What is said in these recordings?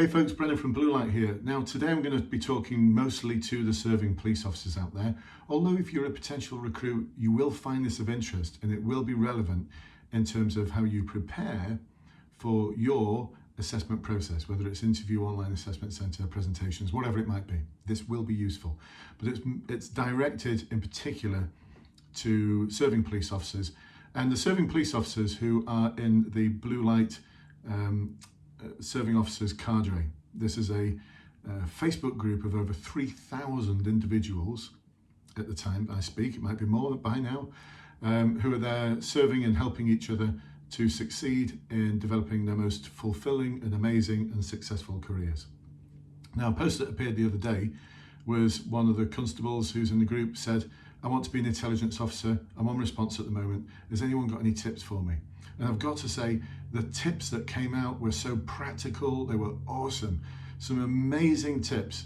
Hey folks, Brennan from Bluelight here. Now today I'm going to be talking mostly to the serving police officers out there. Although if you're a potential recruit, you will find this of interest and it will be relevant in terms of how you prepare for your assessment process, whether it's interview, online assessment centre, presentations, whatever it might be. This will be useful, but it's directed in particular to serving police officers and the serving police officers who are in the Bluelight Serving Officers Cadre. This is a Facebook group of over 3,000 individuals at the time I speak, it might be more by now, who are there serving and helping each other to succeed in developing their most fulfilling and amazing and successful careers. Now, a post that appeared the other day was one of the constables who's in the group said, I want to be an intelligence officer, I'm on response at the moment, has anyone got any tips for me? And I've got to say, the tips that came out were so practical, they were awesome. Some amazing tips,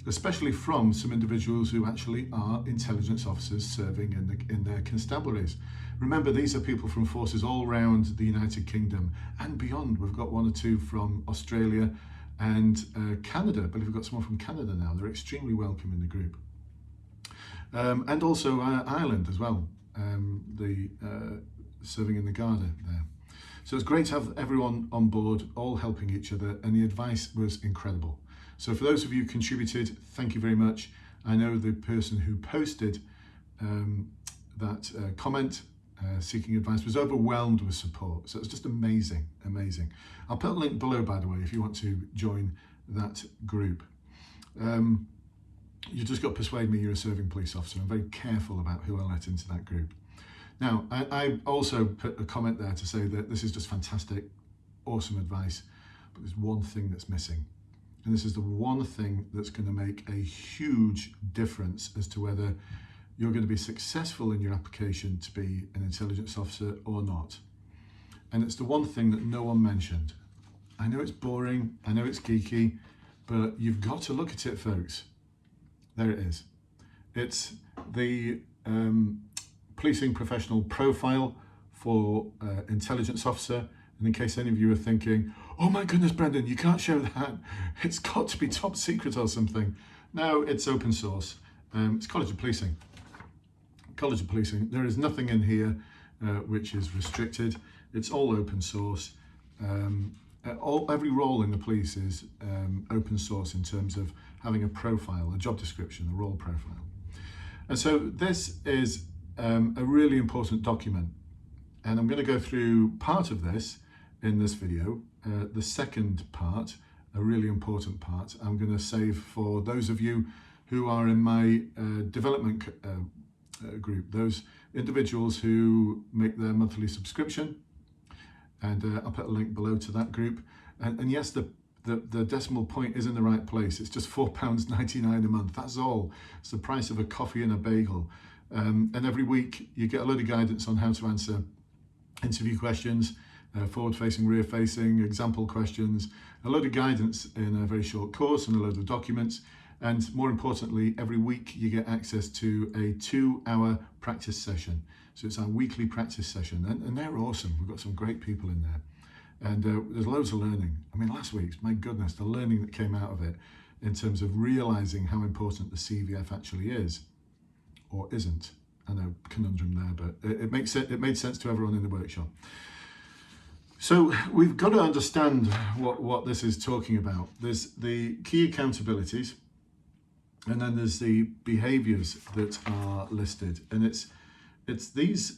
especially from some individuals who actually are intelligence officers serving in their constabularies. Remember, these are people from forces all around the United Kingdom and beyond. We've got one or two from Australia and Canada. I believe we've got someone from Canada now. They're extremely welcome in the group. And also Ireland as well, serving in the Garda there. So it's great to have everyone on board, all helping each other, and the advice was incredible. So for those of you who contributed, thank you very much. I know the person who posted that comment seeking advice was overwhelmed with support. So it's just amazing, amazing. I'll put a link below, by the way, if you want to join that group. You just got to persuade me you're a serving police officer. I'm very careful about who I let into that group. Now, I also put a comment there to say that this is just fantastic, awesome advice, but there's one thing that's missing. And this is the one thing that's going to make a huge difference as to whether you're going to be successful in your application to be an intelligence officer or not. And it's the one thing that no one mentioned. I know it's boring, I know it's geeky, but you've got to look at it, folks. There it is. It's the policing professional profile for intelligence officer. And in case any of you are thinking, oh my goodness, Brendan, you can't show that. It's got to be top secret or something. No, it's open source. It's College of Policing. College of Policing. There is nothing in here which is restricted. It's all open source. Every role in the police is open source in terms of having a profile, a job description, a role profile. And so this is a really important document. And I'm going to go through part of this in this video. The second part, a really important part, I'm going to save for those of you who are in my development group, those individuals who make their monthly subscription. And I'll put a link below to that group. And yes, the decimal point is in the right place. It's just £4.99 a month. That's all. It's the price of a coffee and a bagel. And every week you get a load of guidance on how to answer interview questions, forward-facing, rear-facing, example questions, a load of guidance in a very short course and a load of documents. And more importantly, every week you get access to a 2-hour practice session. So it's our weekly practice session, and they're awesome. We've got some great people in there. And there's loads of learning. I mean, last week's, my goodness, the learning that came out of it in terms of realizing how important the CVF actually is, or isn't. I know, conundrum there, but it made sense to everyone in the workshop. So we've got to understand what this is talking about. There's the key accountabilities, and then there's the behaviors that are listed. And it's these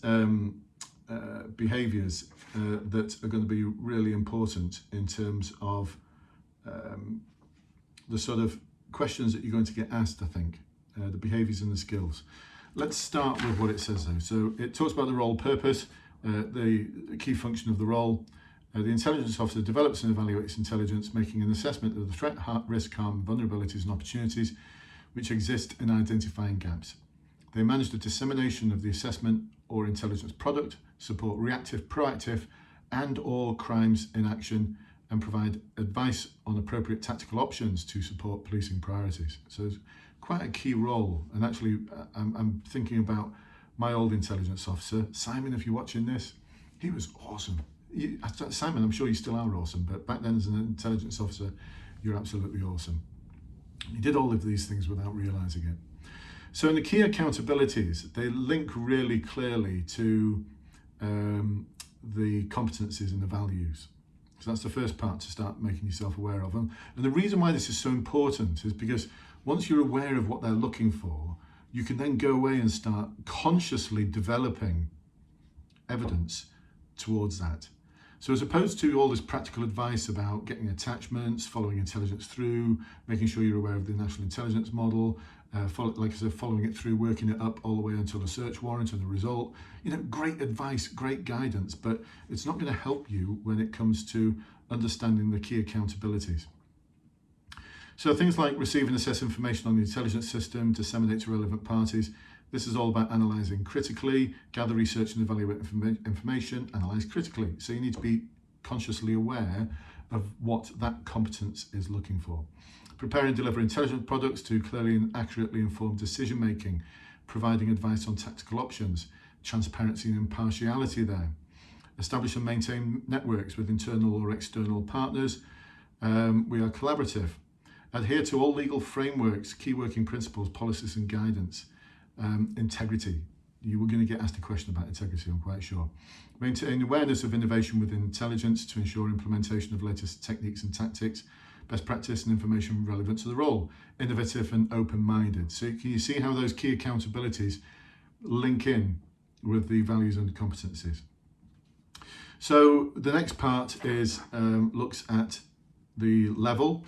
behaviors that are going to be really important in terms of the sort of questions that you're going to get asked, I think, the behaviors and the skills. Let's start with what it says though. So it talks about the role purpose, the key function of the role. The intelligence officer develops and evaluates intelligence, making an assessment of the threat, risk, harm, vulnerabilities and opportunities which exist in identifying gaps. They manage the dissemination of the assessment or intelligence product, support reactive, proactive and/or crimes in action, and provide advice on appropriate tactical options to support policing priorities. So it's quite a key role. And actually, I'm thinking about my old intelligence officer, Simon, if you're watching this, he was awesome. Simon, I'm sure you still are awesome, but back then as an intelligence officer, you're absolutely awesome. You did all of these things without realizing it. So in the key accountabilities, they link really clearly to the competencies and the values. So that's the first part to start making yourself aware of them. And the reason why this is so important is because once you're aware of what they're looking for, you can then go away and start consciously developing evidence towards that. So as opposed to all this practical advice about getting attachments, following intelligence through, making sure you're aware of the national intelligence model, like I said, following it through, working it up all the way until a search warrant and the result, great advice, great guidance, but it's not going to help you when it comes to understanding the key accountabilities. So things like receive and assess information on the intelligence system, disseminate to relevant parties. This is all about analysing critically, gather, research and evaluate information, analyse critically. So you need to be consciously aware of what that competence is looking for. Prepare and deliver intelligent products to clearly and accurately inform decision making, providing advice on tactical options, transparency and impartiality there. Establish and maintain networks with internal or external partners. We are collaborative. Adhere to all legal frameworks, key working principles, policies and guidance. Integrity. You were going to get asked a question about integrity, I'm quite sure. Maintain awareness of innovation within intelligence to ensure implementation of latest techniques and tactics, best practice and information relevant to the role. Innovative and open-minded. So can you see how those key accountabilities link in with the values and competencies? So the next part is looks at the level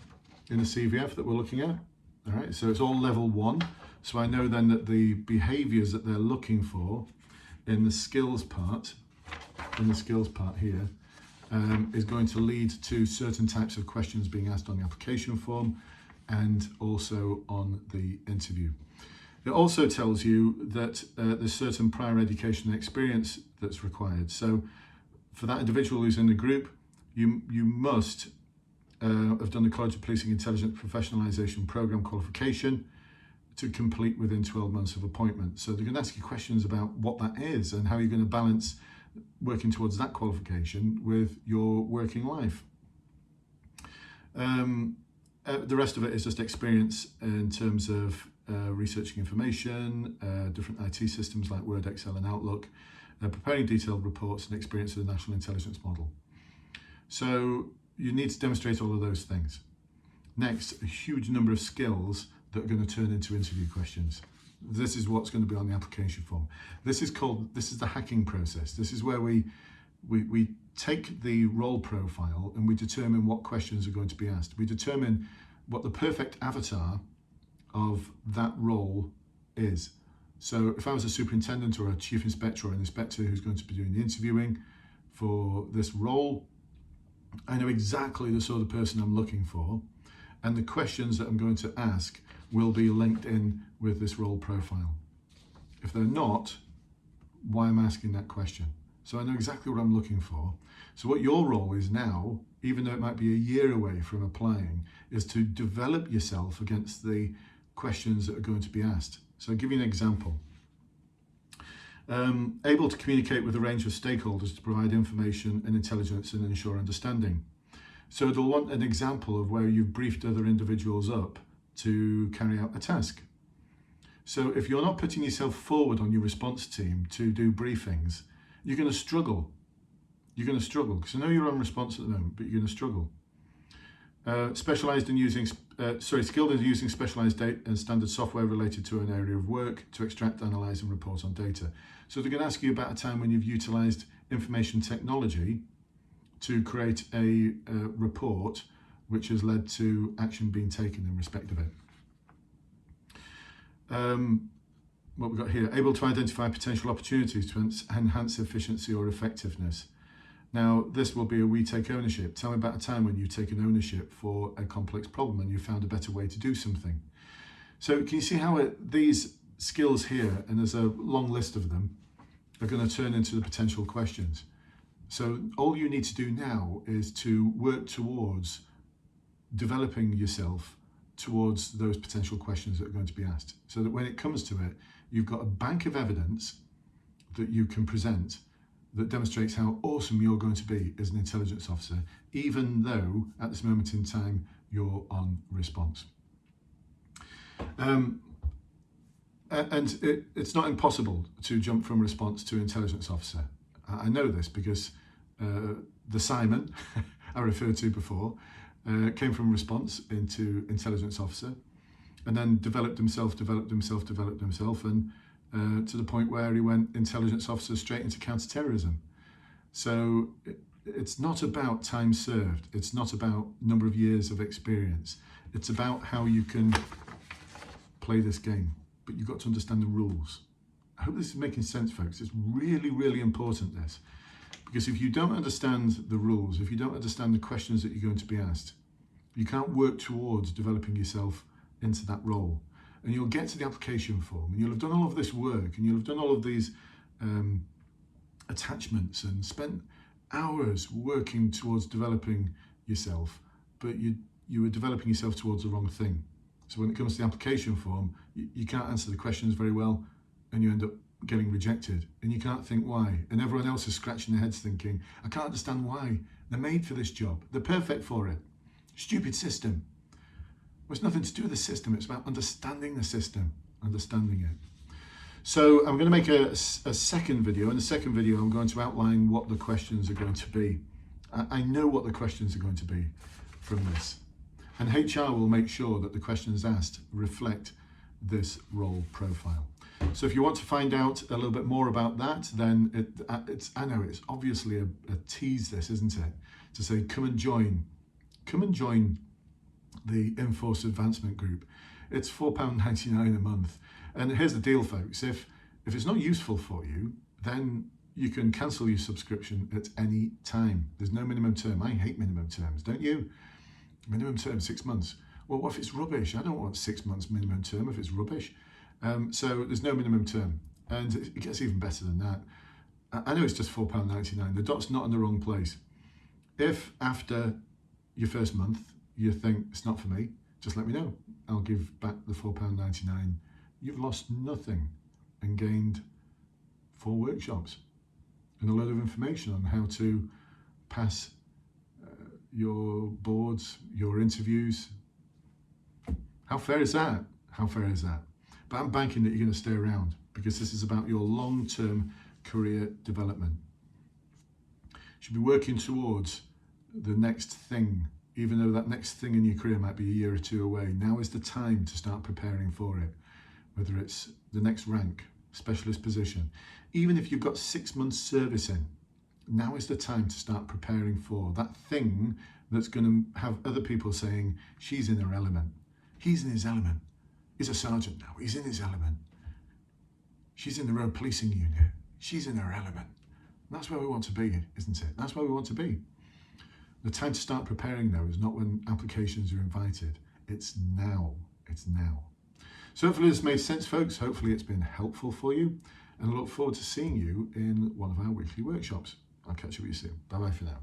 in the CVF that we're looking at. All right, so it's all level 1. So I know then that the behaviours that they're looking for in the skills part, here, is going to lead to certain types of questions being asked on the application form and also on the interview. It also tells you that there's certain prior education and experience that's required. So for that individual who's in the group, you must have done the College of Policing Intelligence Professionalisation Programme qualification to complete within 12 months of appointment. So they're going to ask you questions about what that is and how you're going to balance working towards that qualification with your working life. The rest of it is just experience in terms of researching information, different IT systems like Word, Excel and Outlook, preparing detailed reports and experience of the National Intelligence Model. So you need to demonstrate all of those things. Next, a huge number of skills that are going to turn into interview questions. This is what's going to be on the application form. This is the hacking process. This is where we take the role profile and we determine what questions are going to be asked. We determine what the perfect avatar of that role is. So if I was a superintendent or a chief inspector or an inspector who's going to be doing the interviewing for this role, I know exactly the sort of person I'm looking for, and the questions that I'm going to ask will be linked in with this role profile. If they're not, why am I asking that question? So I know exactly what I'm looking for. So what your role is now, even though it might be a year away from applying, is to develop yourself against the questions that are going to be asked. So I'll give you an example. Able to communicate with a range of stakeholders to provide information and intelligence and ensure understanding. So they'll want an example of where you've briefed other individuals up to carry out a task. So if you're not putting yourself forward on your response team to do briefings, you're going to struggle. You're going to struggle because I know you're on response at the moment, but you're going to struggle. Skilled in using specialized data and standard software related to an area of work to extract, analyze and report on data. So they're going to ask you about a time when you've utilized information technology to create a report which has led to action being taken in respect of it. What we've got here, able to identify potential opportunities to enhance efficiency or effectiveness. Now, this will be a we take ownership. Tell me about a time when you've taken ownership for a complex problem and you found a better way to do something. So can you see how these skills here, and there's a long list of them, are going to turn into the potential questions. So all you need to do now is to work towards developing yourself towards those potential questions that are going to be asked. So that when it comes to it, you've got a bank of evidence that you can present that demonstrates how awesome you're going to be as an intelligence officer, even though at this moment in time you're on response. And it's not impossible to jump from response to intelligence officer. I know this because the Simon I referred to before came from response into intelligence officer, and then developed himself, and to the point where he went intelligence officer straight into counter-terrorism. So it's not about time served, it's not about number of years of experience, it's about how you can play this game, but you've got to understand the rules. I hope this is making sense, folks. It's really, really important, this, because if you don't understand the rules, if you don't understand the questions that you're going to be asked, you can't work towards developing yourself into that role. And you'll get to the application form and you'll have done all of this work and you'll have done all of these attachments and spent hours working towards developing yourself, but you were developing yourself towards the wrong thing. So when it comes to the application form, you can't answer the questions very well and you end up getting rejected, and you can't think why. And everyone else is scratching their heads thinking, I can't understand why. They're made for this job. They're perfect for it. Stupid system. Well, it's nothing to do with the system. It's about understanding the system, understanding it. So I'm going to make a second video. In the second video, I'm going to outline what the questions are going to be. I know what the questions are going to be from this. And HR will make sure that the questions asked reflect this role profile. So if you want to find out a little bit more about that, then I know it's obviously a tease, this, isn't it? To say, come and join the In-Force Advancement Group. It's £4.99 a month. And here's the deal, folks. If it's not useful for you, then you can cancel your subscription at any time. There's no minimum term. I hate minimum terms, don't you? Minimum term, 6 months. Well, what if it's rubbish? I don't want 6 months minimum term if it's rubbish. So there's no minimum term. And it gets even better than that. I know it's just £4.99. The dot's not in the wrong place. If after your first month you think it's not for me, just let me know. I'll give back the £4.99. You've lost nothing and gained 4 workshops and a load of information on how to pass your boards, your interviews. How fair is that? How fair is that? But I'm banking that you're going to stay around, because this is about your long-term career development. You should be working towards the next thing, even though that next thing in your career might be a year or 2 away. Now is the time to start preparing for it, whether it's the next rank, specialist position. Even if you've got 6 months service in, now is the time to start preparing for that thing that's going to have other people saying, she's in her element. He's in his element. He's a sergeant now. He's in his element. She's in the road policing unit. She's in her element. And that's where we want to be, isn't it? That's where we want to be. The time to start preparing, though, is not when applications are invited. It's now. It's now. So hopefully this made sense, folks. Hopefully it's been helpful for you. And I look forward to seeing you in one of our weekly workshops. I'll catch up with you soon. Bye-bye for now.